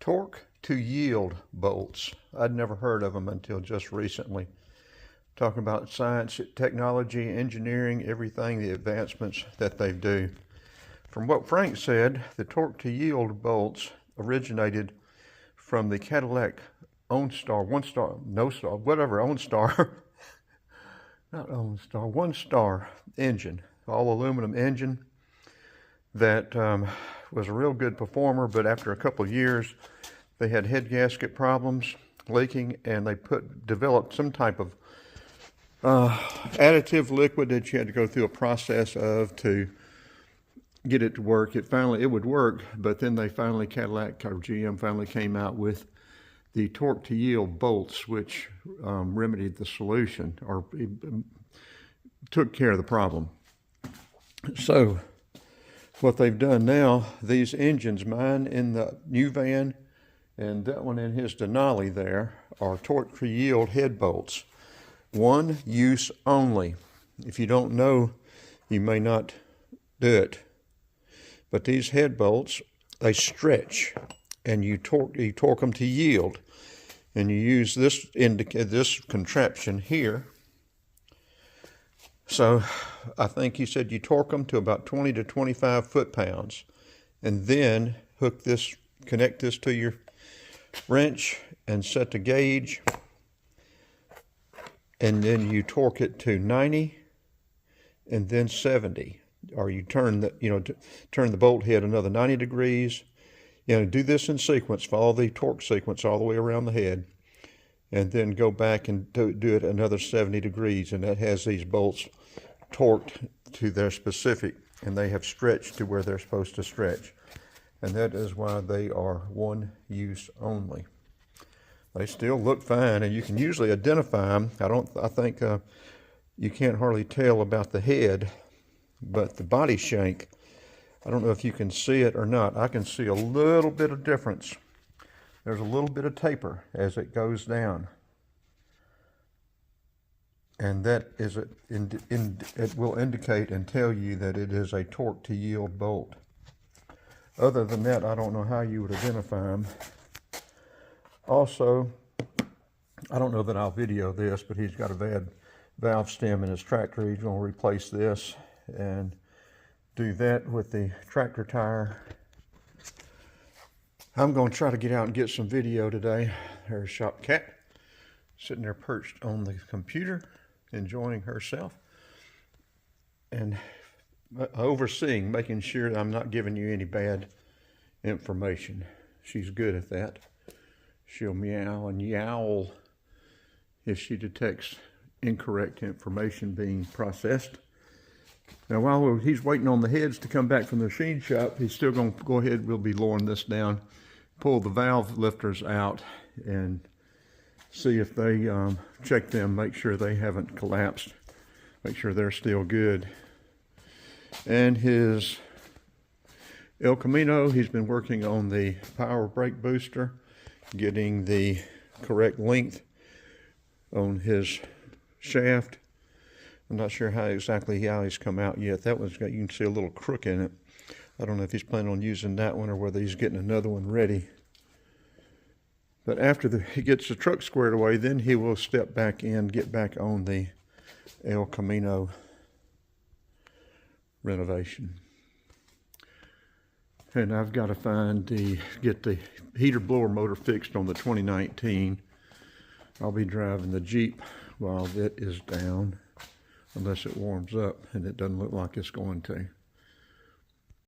Torque to Yield bolts. I'd never heard of them until just recently. Talking about science, technology, engineering, everything, the advancements that they do. From what Frank said, the torque to yield bolts originated from the Cadillac OnStar, OnStar engine, all aluminum engine that was a real good performer, but after a couple of years, they had head gasket problems, leaking, and they developed some type of additive liquid that you had to go through a process of to get it to work. It would work, but then Cadillac or GM finally came out with the torque to yield bolts, which remedied the solution, or took care of the problem. So what they've done now, these engines, mine in the new van and that one in his Denali there, are torque to yield head bolts. One use only. If you don't know, you may not do it. But these head bolts, they stretch, and you torque them to yield. And you use this contraption here. So I think you said you torque them to about 20 to 25 foot-pounds, and then connect this to your wrench and set the gauge, and then you torque it to 90 and then 70, or you turn the bolt head another 90 degrees. Do this in sequence, follow the torque sequence all the way around the head, and then go back and do it another 70 degrees, and that has these bolts torqued to their specific, and they have stretched to where they're supposed to stretch. And that is why they are one use only. They still look fine, and you can usually identify them. I think you can't hardly tell about the head, but the body shank, I don't know if you can see it or not. I can see a little bit of difference. There's a little bit of taper as it goes down. And that is it will indicate and tell you that it is a torque to yield bolt. Other than that, I don't know how you would identify them. Also, I don't know that I'll video this, but he's got a bad valve stem in his tractor. He's going to replace this and do that with the tractor tire. I'm going to try to get out and get some video today. There's Shop Cat sitting there perched on the computer, enjoying herself and overseeing, making sure that I'm not giving you any bad information. She's good at that. She'll meow and yowl if she detects incorrect information being processed. Now, while he's waiting on the heads to come back from the machine shop, he's still going to go ahead. We'll be lowering this down, pull the valve lifters out, and see if they check them, make sure they haven't collapsed, make sure they're still good. And his El Camino, he's been working on the power brake booster, getting the correct length on his shaft. I'm not sure how he's come out yet. That one's got, you can see a little crook in it. I don't know if he's planning on using that one or whether he's getting another one ready. But after he gets the truck squared away, then he will step back in, get back on the El Camino renovation. And I've got to get the heater blower motor fixed on the 2019. I'll be driving the Jeep while it is down, unless it warms up, and it doesn't look like it's going to.